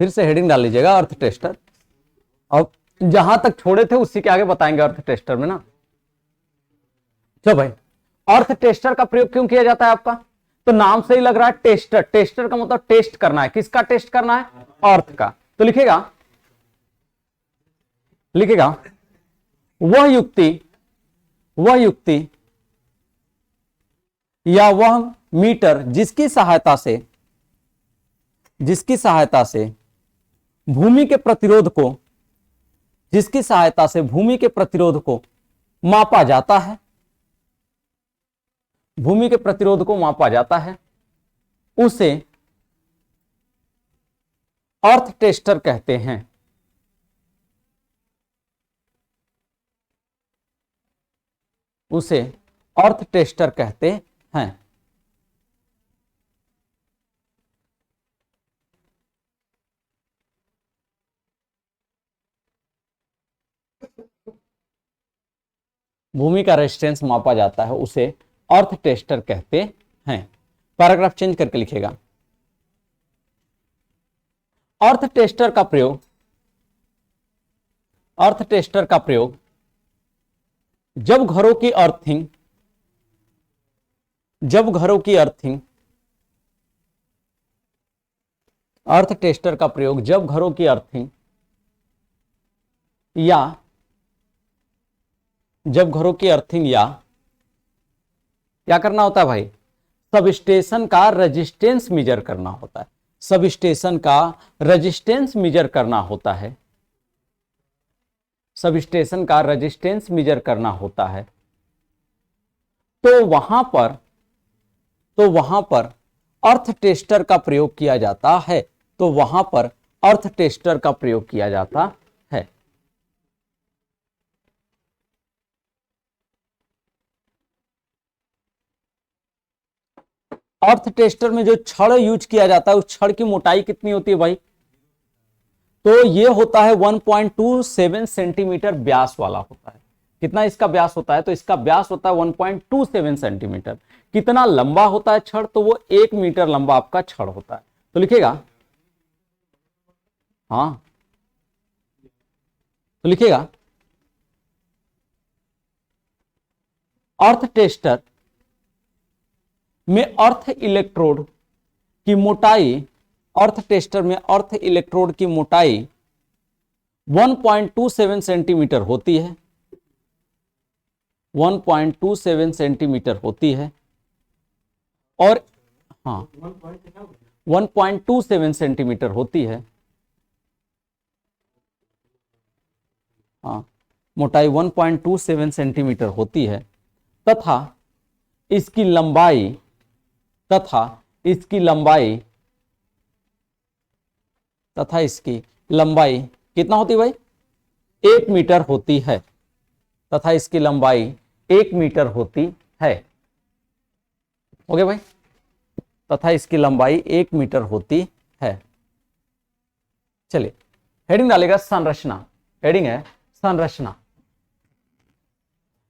फिर से हेडिंग डाल लीजिएगा अर्थ टेस्टर, और जहां तक छोड़े थे उसी के आगे बताएंगे अर्थ टेस्टर में ना। चलो भाई, अर्थ टेस्टर का प्रयोग क्यों किया जाता है आपका? तो नाम से ही लग रहा है टेस्टर, टेस्टर का मतलब टेस्ट करना है। किसका टेस्ट करना है? अर्थ का। तो लिखेगा वह युक्ति या वह मीटर जिसकी सहायता से भूमि के प्रतिरोध को मापा जाता है, भूमि के प्रतिरोध को मापा जाता है, उसे अर्थ टेस्टर कहते हैं। उसे अर्थ टेस्टर कहते हैं। भूमि का रेजिस्टेंस मापा जाता है, उसे अर्थ टेस्टर कहते हैं। पैराग्राफ चेंज करके लिखेगा, अर्थ टेस्टर का प्रयोग जब घरों की अर्थिंग अर्थ टेस्टर का प्रयोग जब घरों की अर्थिंग या क्या करना होता है भाई? सबस्टेशन का रेजिस्टेंस मेजर करना होता है। सबस्टेशन का रेजिस्टेंस मेजर करना होता है। सबस्टेशन का रेजिस्टेंस मेजर करना होता है। तो वहां पर अर्थ टेस्टर का प्रयोग किया जाता है। तो वहां पर अर्थ टेस्टर का प्रयोग किया जाता है। अर्थ टेस्टर में जो छड़ यूज किया जाता है, उस छड़ की मोटाई कितनी होती है भाई? तो ये होता है 1.27 सेंटीमीटर व्यास वाला होता है। कितना इसका व्यास होता है? तो इसका व्यास होता है 1.27 सेंटीमीटर। कितना लंबा होता है छड़? तो वो 1 मीटर लंबा आपका छड़ होता है। तो लिखेगा, हाँ तो लिखेगा अर्थ टेस्टर में अर्थ इलेक्ट्रोड की मोटाई, अर्थ टेस्टर में अर्थ इलेक्ट्रोड की मोटाई 1.27 सेंटीमीटर होती है। 1.27 सेंटीमीटर होती है। और हाँ 1.27 सेंटीमीटर होती है। हाँ, मोटाई 1.27 सेंटीमीटर होती है तथा इसकी लंबाई कितना होती है भाई? 1 मीटर होती है। तथा इसकी लंबाई 1 मीटर होती है। हो गया भाई? तथा इसकी लंबाई 1 मीटर होती है। चलिए हेडिंग डालेगा संरचना। हेडिंग है संरचना।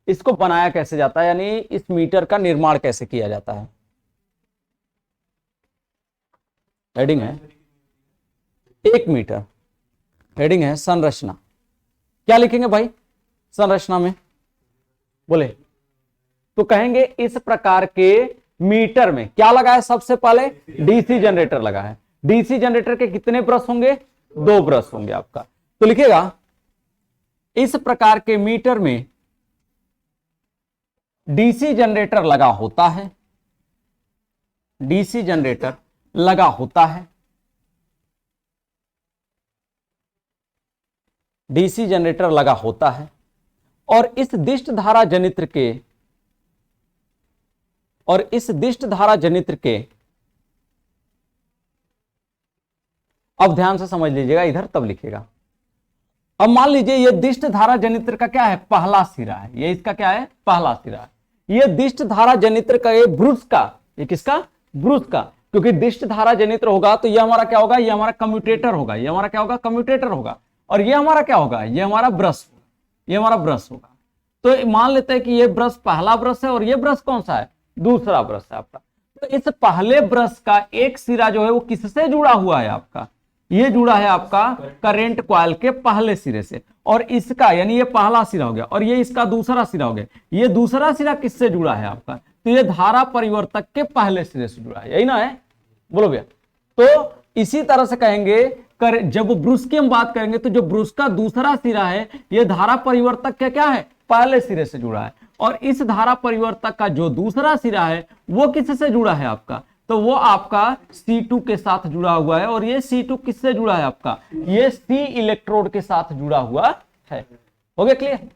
इसको बनाया कैसे जाता है, यानी इस मीटर का निर्माण कैसे किया जाता है। हेडिंग है 1 मीटर। हेडिंग है संरचना। क्या लिखेंगे भाई संरचना में? बोले तो कहेंगे इस प्रकार के मीटर में क्या लगा है? सबसे पहले डीसी जनरेटर लगा है। डीसी जनरेटर के कितने ब्रश होंगे? 2 ब्रश होंगे आपका। तो लिखेगा इस प्रकार के मीटर में डीसी जनरेटर लगा होता है। डीसी जनरेटर लगा होता है। डीसी जनरेटर लगा होता है और इस दिष्ट धारा जनित्र के अब ध्यान से समझ लीजिएगा, इधर तब लिखेगा। अब मान लीजिए ये दिष्ट धारा जनित्र का क्या है? पहला सिरा है। ये इसका क्या है? पहला सिरा है। ये दिष्ट धारा जनित्र का, ये ब्रुश का, ये किसका? ब्रुश का। क्योंकि दिष्ट धारा जनित्र होगा तो ये हमारा क्या होगा? ये हमारा कम्यूटेटर होगा। ये हमारा क्या होगा? कम्यूटेटर होगा। और ये हमारा क्या होगा? ये हमारा ब्रश होगा। ये हमारा ब्रश होगा। तो मान लेते हैं कि ये ब्रश पहला ब्रश है और ये ब्रश कौन सा है? दूसरा ब्रश है आपका। तो इस पहले ब्रश का एक सिरा जो है वो किससे जुड़ा हुआ है? आपका ये जुड़ा है आपका करंट कॉइल के पहले सिरे से, और इसका यानी ये पहला सिरा हो गया और ये इसका दूसरा सिरा हो गया। ये दूसरा सिरा किससे जुड़ा है आपका, तो ये धारा परिवर्तक के पहले सिरे से जुड़ा है, यही ना है, बोलो भैया। तो इसी तरह से कहेंगे जब ब्रुश की हम बात करेंगे तो जो ब्रुश का दूसरा सिरा है ये धारा परिवर्तक के क्या है, पहले सिरे से जुड़ा है, और इस धारा परिवर्तक का जो दूसरा सिरा है वो किससे जुड़ा है आपका, तो वो आपका C2 के साथ जुड़ा हुआ है, और ये C2 किससे जुड़ा है आपका, ये C इलेक्ट्रोड के साथ जुड़ा हुआ है। हो गया क्लियर।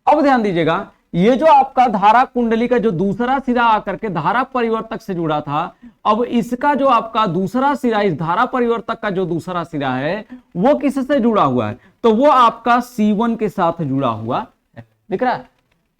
अब ध्यान दीजिएगा, ये जो आपका धारा कुंडली का जो दूसरा सिरा आकर के धारा परिवर्तक से जुड़ा था, अब इसका जो आपका दूसरा सिरा, इस धारा परिवर्तक का जो दूसरा सिरा है वो किससे जुड़ा हुआ है, तो वो आपका C1 के साथ जुड़ा हुआ है, दिख रहा है।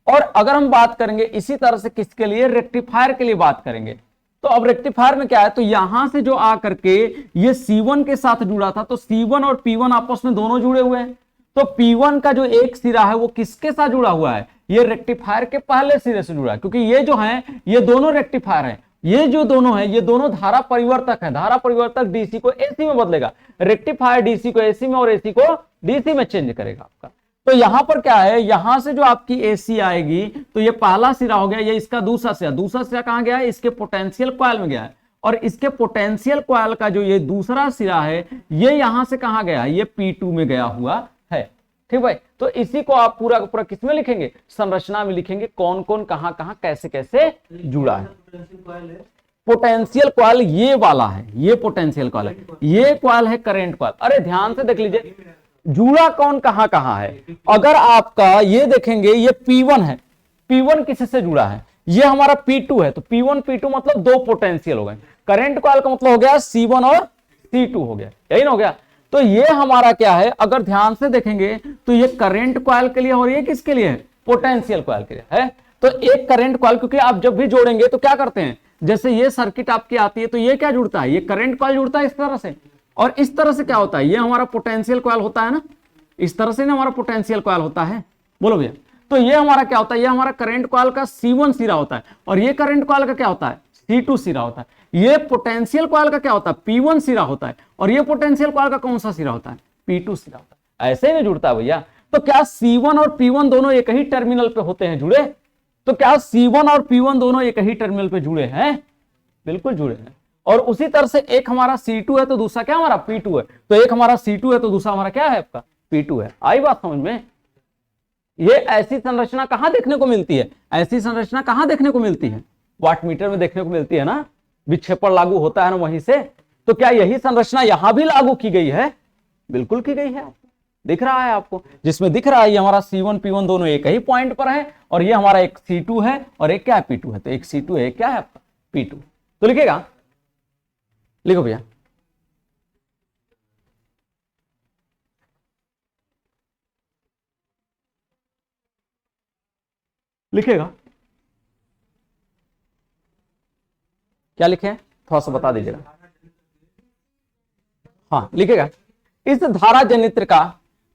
और अगर हम बात करेंगे इसी तरह से किसके लिए, रेक्टिफायर के लिए बात करेंगे, तो अब रेक्टिफायर में क्या है, तो यहां से जो आकर के ये C1 के साथ जुड़ा था, तो C1 और P1 आपस में दोनों जुड़े हुए हैं, तो P1 का जो एक सिरा है वो किसके साथ जुड़ा हुआ है, ये रेक्टिफायर के पहले सिरे से जुड़ा है, क्योंकि ये जो है ये दोनों रेक्टिफायर है, ये जो दोनों है ये दोनों धारा परिवर्तक है। धारा परिवर्तक डीसी को एसी में बदलेगा, रेक्टिफायर डीसी को एसी में और एसी को डीसी में चेंज करेगा आपका। तो यहां पर क्या है, यहां से जो आपकी एसी आएगी तो ये पहला सिरा हो गया, ये इसका दूसरा सिरा कहां गया है, इसके पोटेंशियल कॉइल में गया है, और इसके पोटेंशियल कॉइल का जो ये दूसरा सिरा है ये यहां से कहां गया, ये P2 में गया हुआ है। ठीक भाई, तो इसी को आप पूरा का पूरा किसमें लिखेंगे, संरचना में लिखेंगे, कौन कौन कहां कहां कैसे कैसे जुड़ा है। पोटेंशियल कॉइल ये वाला है, ये पोटेंशियल कॉइल है, ये कॉइल है करंट कॉइल। अरे ध्यान से देख लीजिए जुड़ा कौन कहां कहां है। अगर आपका ये देखेंगे ये P1 है, P1 किससे जुड़ा है, ये हमारा P2 है, तो P1 P2 मतलब दो पोटेंशियल हो गए। करंट कॉइल का मतलब हो गया C1 और C2 हो गया, यही ना हो गया। तो ये हमारा क्या है, अगर ध्यान से देखेंगे तो ये करंट कॉइल के लिए और ये किसके लिए है, पोटेंशियल कॉइल के लिए है। तो एक करंट कॉइल, क्योंकि आप जब भी जोड़ेंगे तो क्या करते हैं, जैसे ये सर्किट आपकी आती है तो ये क्या जुड़ता है, ये करंट कॉइल जुड़ता है इस तरह से, और इस तरह से क्या होता है, ये हमारा पोटेंशियल कॉइल होता है ना, इस तरह से ना हमारा पोटेंशियल कॉइल होता है, बोलो भैया। तो ये हमारा क्या होता है, ये हमारा करंट कॉइल का C1 सिरा होता है, और ये करंट कॉइल का क्या होता है, C2 सिरा होता है। ये पोटेंशियल कॉइल का क्या होता है, P1 सिरा होता है, और ये पोटेंशियल कॉइल का कौन सा सिरा होता है, P2 सिरा होता है। ऐसे ही नहीं जुड़ता है भैया। तो क्या C1 और P1 दोनों एक ही टर्मिनल पे होते हैं जुड़े, तो क्या C1 और P1 दोनों एक ही टर्मिनल पे जुड़े हैं, बिल्कुल जुड़े हैं। और उसी तरह से एक हमारा C2 है तो दूसरा क्या हमारा P2 है, तो एक हमारा C2 है तो दूसरा हमारा क्या है आपका P2 है। आई बात समझ में। ये ऐसी संरचना कहां देखने को मिलती है, ऐसी संरचना कहां देखने को मिलती है, वाट मीटर में देखने को मिलती है ना, विक्षेपण लागू होता है ना वहीं से। तो क्या यही संरचना यहां भी लागू की गई है, बिल्कुल की गई है। दिख रहा है आपको, जिसमें दिख रहा है ये हमारा C1 P1 दोनों एक ही पॉइंट पर है, और ये हमारा एक C2 है और एक क्या है P2 है। तो एक C2 है, एक क्या है आपका P2। तो लिखेगा, लिखो भैया, लिखेगा क्या लिखे, थोड़ा सा बता दीजिएगा। हाँ लिखेगा, इस धारा जनित्र का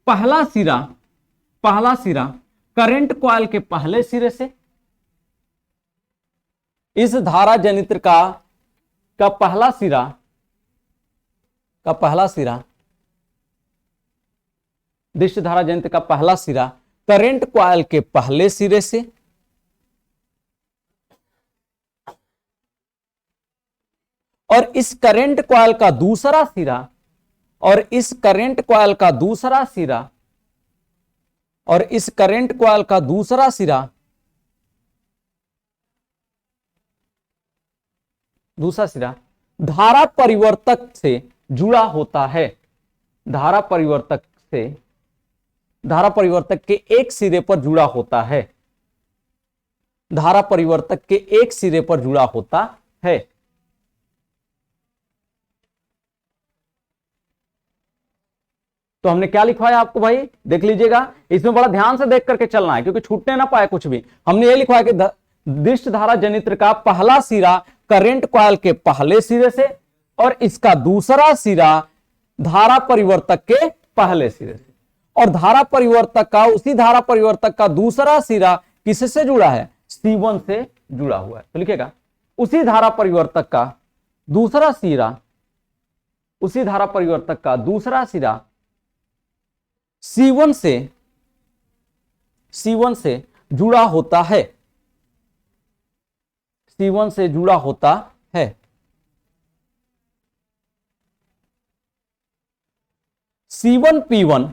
पहला सिरा करंट कॉइल के पहले सिरे से, इस धारा जनित्र का पहला सिरा दिष्ट धारा जनित्र का पहला सिरा करंट कॉइल के पहले सिरे से, और इस करंट कॉइल का दूसरा सिरा, और इस करंट कॉइल का दूसरा सिरा, और इस करंट कॉइल का दूसरा सिरा धारा परिवर्तक से जुड़ा होता है। धारा परिवर्तक के एक सिरे पर जुड़ा होता है, धारा परिवर्तक के एक सिरे पर जुड़ा होता है। तो हमने क्या लिखवाया आपको भाई, देख लीजिएगा, इसमें बड़ा ध्यान से देख करके चलना है क्योंकि छूटने ना पाए कुछ भी। हमने ये लिखवाया कि दिष्ट धारा जनित्र का पहला सिरा करंट कॉइल के पहले सिरे से, और इसका दूसरा सिरा धारा परिवर्तक के पहले सिरे से, और धारा परिवर्तक का दूसरा सिरा किससे जुड़ा है, C1 से जुड़ा हुआ है। तो लिखेगा, उसी धारा परिवर्तक का दूसरा सिरा उसी धारा परिवर्तक का दूसरा सिरा C1 से जुड़ा होता है, C1 से जुड़ा होता है। C1P1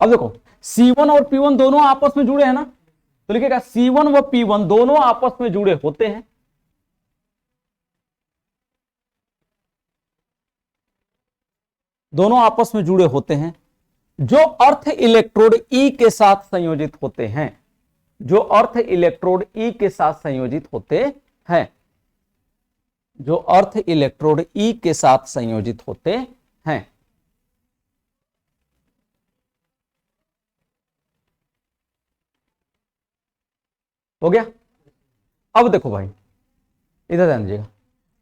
अब देखो C1 और P1 दोनों आपस में जुड़े हैं ना, तो लिखेगा C1 व P1 दोनों आपस में जुड़े होते हैं। दोनों आपस में जुड़े होते हैं जो अर्थ इलेक्ट्रोड E के साथ संयोजित होते हैं, जो अर्थ इलेक्ट्रोड E के साथ संयोजित होते हैं, जो अर्थ इलेक्ट्रोड E के साथ संयोजित होते हैं। हो गया। अब देखो भाई इधर ध्यान दीजिएगा,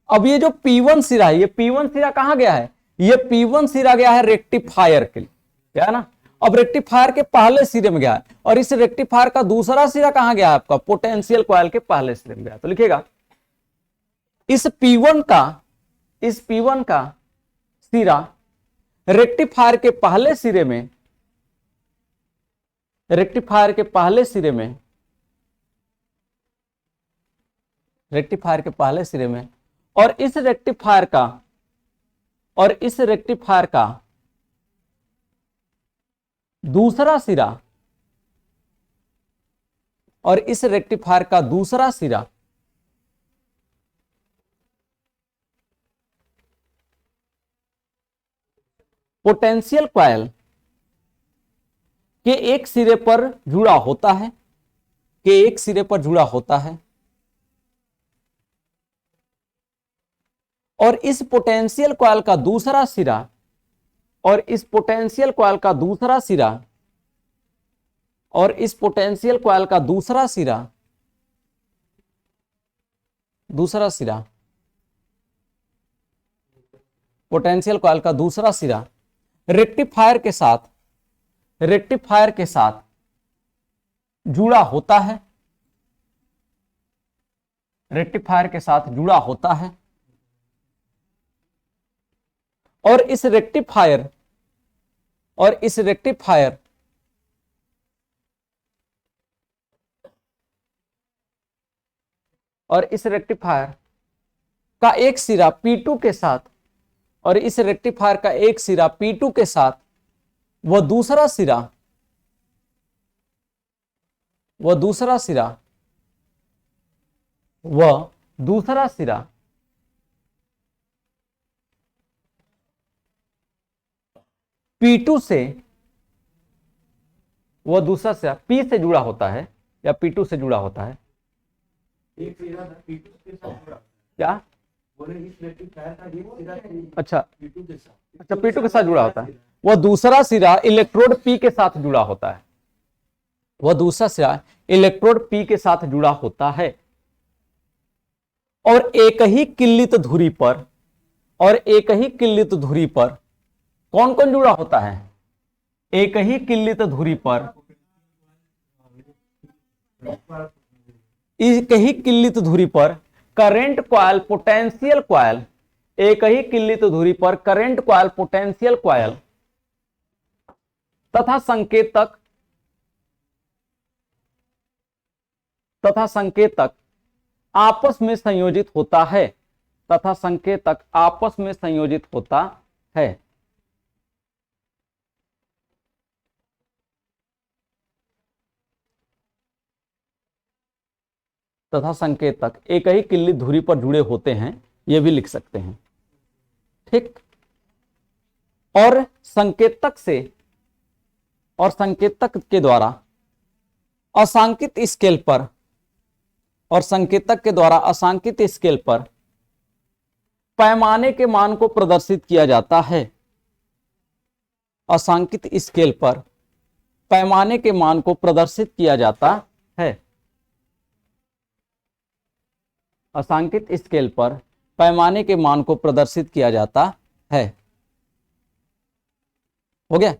अब ये जो P1 सिरा है, ये P1 सिरा कहां गया है, ये P1 सिरा गया है रेक्टिफायर के लिए, क्या है ना। अब रेक्टिफायर के पहले सिरे में गया है, और इस रेक्टिफायर का दूसरा सिरा कहां गया है आपका, पोटेंशियल कॉइल के पहले सिरे में गया। तो लिखेगा इस P1 का सिरा रेक्टिफायर के पहले सिरे में, रेक्टिफायर के पहले सिरे में, रेक्टिफायर के पहले सिरे में, और इस रेक्टिफायर का, और इस रेक्टिफायर का दूसरा सिरा, और इस रेक्टिफायर का दूसरा सिरा पोटेंशियल कॉइल के एक सिरे पर जुड़ा होता है, के एक सिरे पर जुड़ा होता है, और इस पोटेंशियल कॉइल का दूसरा सिरा, और इस पोटेंशियल कॉइल का दूसरा सिरा, और इस पोटेंशियल कॉइल का दूसरा सिरा, दूसरा सिरा, पोटेंशियल कॉइल का दूसरा सिरा रेक्टिफायर के साथ, रेक्टिफायर के साथ जुड़ा होता है, रेक्टिफायर के साथ जुड़ा होता है, और इस रेक्टिफायर, और इस रेक्टिफायर और इस रेक्टिफायर का एक सिरा P2 के साथ, और इस रेक्टिफायर का एक सिरा P2 के साथ, वह दूसरा सिरा, वह दूसरा सिरा, वह दूसरा सिरा P2 से, वह दूसरा सिरा P से जुड़ा होता है, या P2 से जुड़ा होता है। एक सिरा P2 के साथ जुड़ा, क्या बोले इस रेक्टिफायर का एक सिरा अच्छा P2 के साथ, अच्छा P2 के साथ जुड़ा होता है, वह दूसरा सिरा इलेक्ट्रोड P के साथ जुड़ा होता है, वह दूसरा सिरा इलेक्ट्रोड P के साथ जुड़ा होता है, और एक ही किल्लित धुरी पर, और एक ही किल्लित धुरी पर कौन कौन जुड़ा होता है, एक ही किल्लित धुरी पर, एक ही किल्लित धुरी पर करंट कॉइल, पोटेंशियल कॉइल, एक ही किल्लित धुरी पर करंट कॉइल, पोटेंशियल कॉइल तथा संकेतक, तथा संकेतक आपस में संयोजित होता है, तथा संकेतक आपस में संयोजित होता है। तथा संकेतक एक ही किल्लित धुरी पर जुड़े होते हैं, यह भी लिख सकते हैं, ठीक। और संकेतक से, और संकेतक के द्वारा असांकित स्केल पर, और संकेतक के द्वारा असांकित स्केल पर पैमाने के मान को प्रदर्शित किया जाता है, असांकित स्केल पर पैमाने के मान को प्रदर्शित किया जाता है, असांकित स्केल पर पैमाने के मान को प्रदर्शित किया जाता है। हो गया।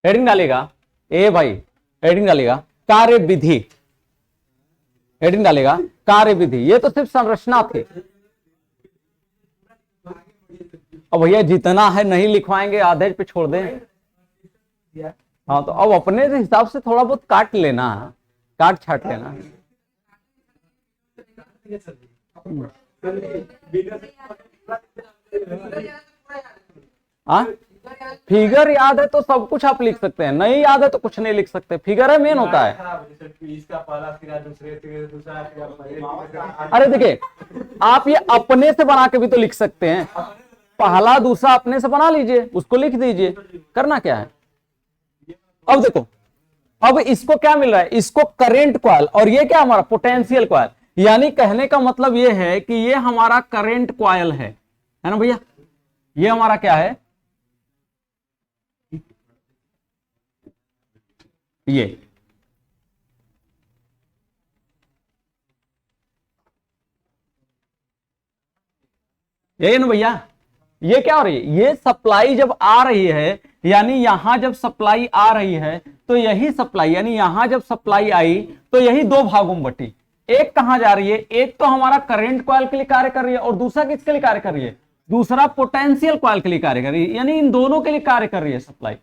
हेडिंग डालेगा ए भाई, हेडिंग डालेगा कार्य विधि, हेडिंग डालेगा कार्य विधि। ये तो सिर्फ संरचना थी। अब भैया जितना है नहीं लिखवाएंगे, आधे पे छोड़ दें। हाँ तो अब अपने हिसाब से थोड़ा बहुत काट लेना, काट छाट लेना। हाँ फिगर याद है तो सब कुछ आप लिख सकते हैं, नहीं याद है तो कुछ नहीं लिख सकते। फिगर है मेन होता है। इसका पहला सिरा, दूसरे सिरे, दूसरा सिरा, पहले अरे देखिए, आप ये अपने से बना के भी तो लिख सकते हैं। पहला दूसरा अपने से बना लीजिए, उसको लिख दीजिए, करना क्या है। अब देखो, अब इसको क्या मिल रहा है, इसको करंट कॉइल, और ये क्या हमारा पोटेंशियल कॉइल। यानी कहने का मतलब ये है कि ये हमारा करंट कॉइल है ना भैया। ये हमारा क्या है, ये यही ना भैया। ये क्या हो रही है, ये सप्लाई जब आ रही है, यानी यहां जब सप्लाई आ रही है तो यही सप्लाई, यानी यहां जब सप्लाई आई तो यही दो भागों में बटी। एक कहां जा रही है, एक तो हमारा करंट कॉइल के लिए कार्य कर रही है, और दूसरा किसके लिए कार्य कर रही है, दूसरा पोटेंशियल कॉइल के लिए कार्य कर रही है। यानी इन दोनों के लिए कार्य कर रही है सप्लाई।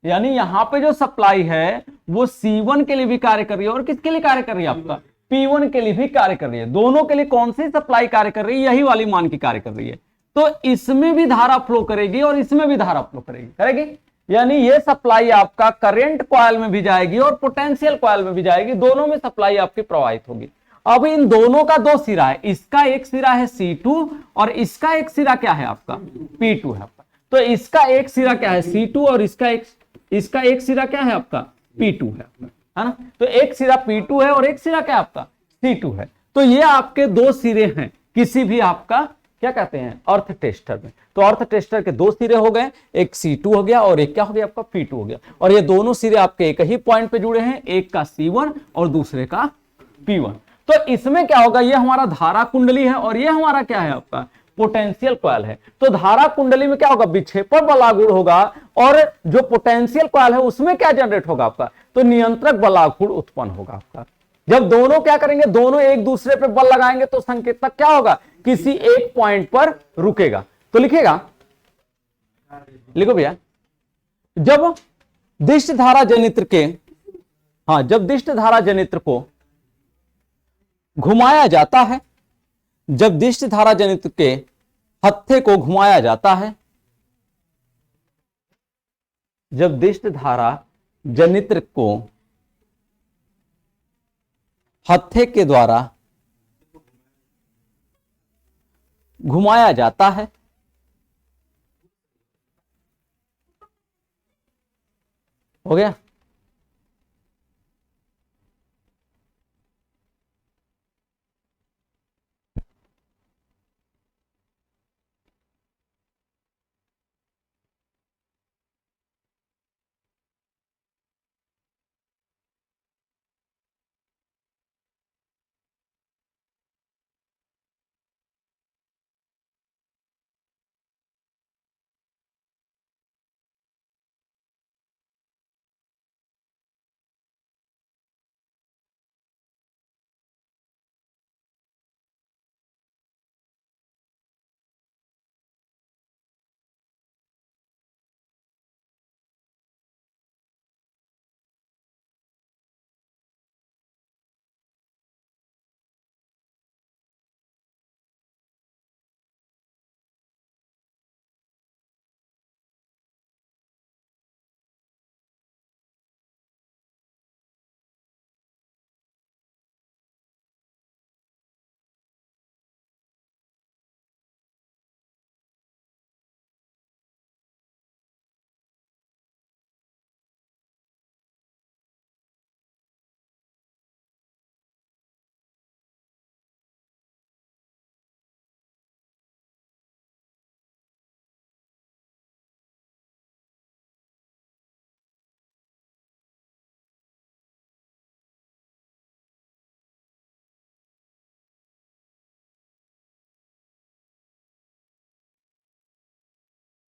यानी यहां पे जो सप्लाई है वो C1 के लिए भी कार्य कर रही है, और किसके लिए कार्य कर रही है, आपका P1 के लिए भी कार्य कर रही है। दोनों के लिए कौन सी सप्लाई कार्य कर रही है, यही वाली मान की कार्य कर रही है। तो इसमें भी धारा फ्लो करेगी और इसमें भी धारा फ्लो करेगी। यानी ये सप्लाई आपका करंट कॉइल में भी जाएगी और पोटेंशियल कॉइल में भी जाएगी, दोनों में सप्लाई आपकी प्रवाहित होगी। अब इन दोनों का दो सिरा है, इसका एक सिरा है C2 और इसका एक सिरा क्या है आपका P2 है आपका। तो इसका एक सिरा क्या है C2 और इसका एक सिरा क्या है आपका P2 है ना। तो एक सिरा P2 है और एक सिरा क्या है आपका C2 है। तो ये आपके दो सिरे हैं किसी भी आपका क्या कहते हैं अर्थ टेस्टर में। तो अर्थ टेस्टर के दो सिरे हो गए, एक C2 हो गया और एक क्या हो गया आपका P2 हो गया। और ये दोनों सिरे आपके एक ही पॉइंट पे जुड़े हैं, एक का C1 और दूसरे का P1। तो इसमें क्या होगा, ये हमारा धारा कुंडली है और ये हमारा क्या है आपका पोटेंशियल कॉइल है। तो धारा कुंडली में क्या होगा, विक्षेपण बलागुण होगा, और जो पोटेंशियल कॉइल है उसमें क्या जनरेट होगा आपका, तो नियंत्रक बलागुण उत्पन्न होगा आपका। जब दोनों क्या करेंगे, दोनों एक दूसरे पे बल लगाएंगे तो संकेतक क्या होगा, किसी एक पॉइंट पर रुकेगा। तो लिखेगा, लिखो भैया, जब दिष्ट धारा जनित्र के, हाँ जब दिष्ट धारा जनित्र को घुमाया जाता है, जब दिष्ट धारा जनित्र के हत्थे को घुमाया जाता है, जब दिष्ट धारा जनित्र को हत्थे के द्वारा घुमाया जाता है, हो गया।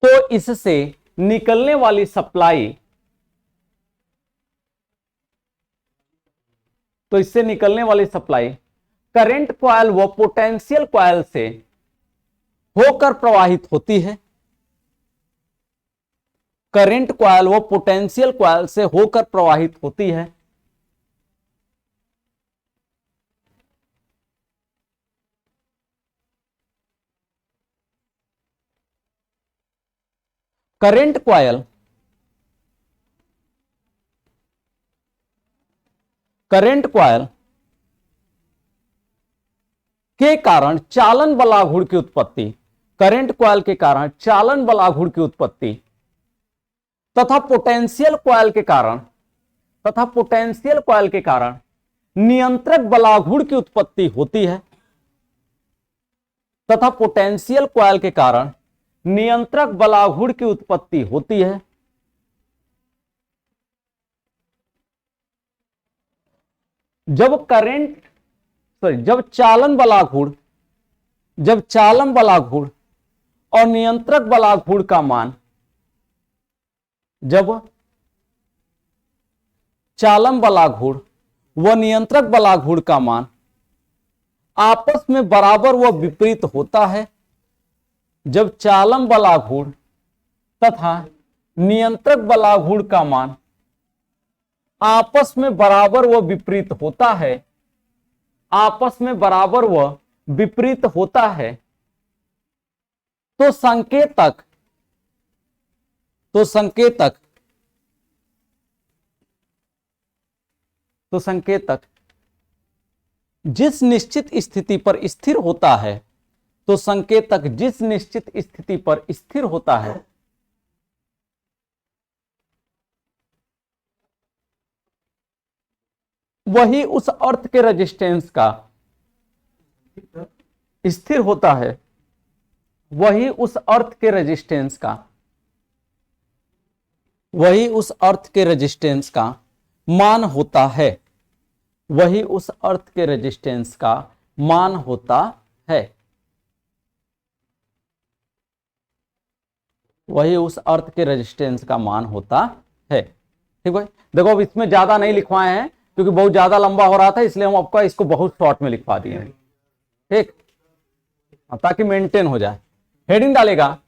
तो इससे निकलने वाली सप्लाई तो इससे निकलने वाली सप्लाई करंट कॉइल व पोटेंशियल कॉइल से होकर प्रवाहित होती है। करंट कॉइल व पोटेंशियल कॉइल से होकर प्रवाहित होती है। करंट कॉइल के कारण चालन बल आघूर्ण की उत्पत्ति, करंट कॉइल के कारण चालन बल आघूर्ण की उत्पत्ति तथा पोटेंशियल कॉइल के कारण नियंत्रक बल आघूर्ण की उत्पत्ति होती है। तथा पोटेंशियल कॉइल के कारण नियंत्रक बल आघूर्ण की उत्पत्ति होती है। जब चालन बल आघूर्ण और नियंत्रक बल आघूर्ण का मान, जब चालन बल आघूर्ण व नियंत्रक बल आघूर्ण का मान आपस में बराबर व विपरीत होता है, जब चालन बल आघूर्ण तथा नियंत्रक बल आघूर्ण का मान आपस में बराबर व विपरीत होता है, आपस में बराबर व विपरीत होता है, तो संकेतक जिस निश्चित स्थिति पर स्थिर होता है, तो संकेतक जिस निश्चित स्थिति पर स्थिर होता है, वही उस अर्थ के रेजिस्टेंस का स्थिर होता है, वही उस अर्थ के रेजिस्टेंस का मान होता है, वही उस अर्थ के रेजिस्टेंस का मान होता है, वही उस अर्थ के रेजिस्टेंस का मान होता है। ठीक भाई, देखो अब इसमें ज्यादा नहीं लिखवाए हैं क्योंकि बहुत ज्यादा लंबा हो रहा था, इसलिए हम आपका इसको बहुत शॉर्ट में लिखवा दिए हैं। ठीक, ताकि मेंटेन हो जाए। हेडिंग डालेगा,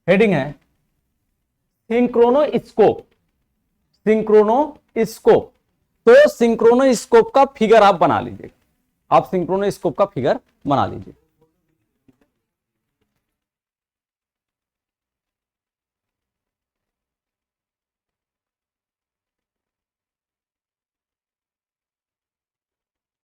हेडिंग है सिंक्रोनोस्कोप। तो सिंक्रोनोस्कोप का फिगर आप बना लीजिए, आप सिंक्रोनोस्कोप का फिगर बना लीजिए।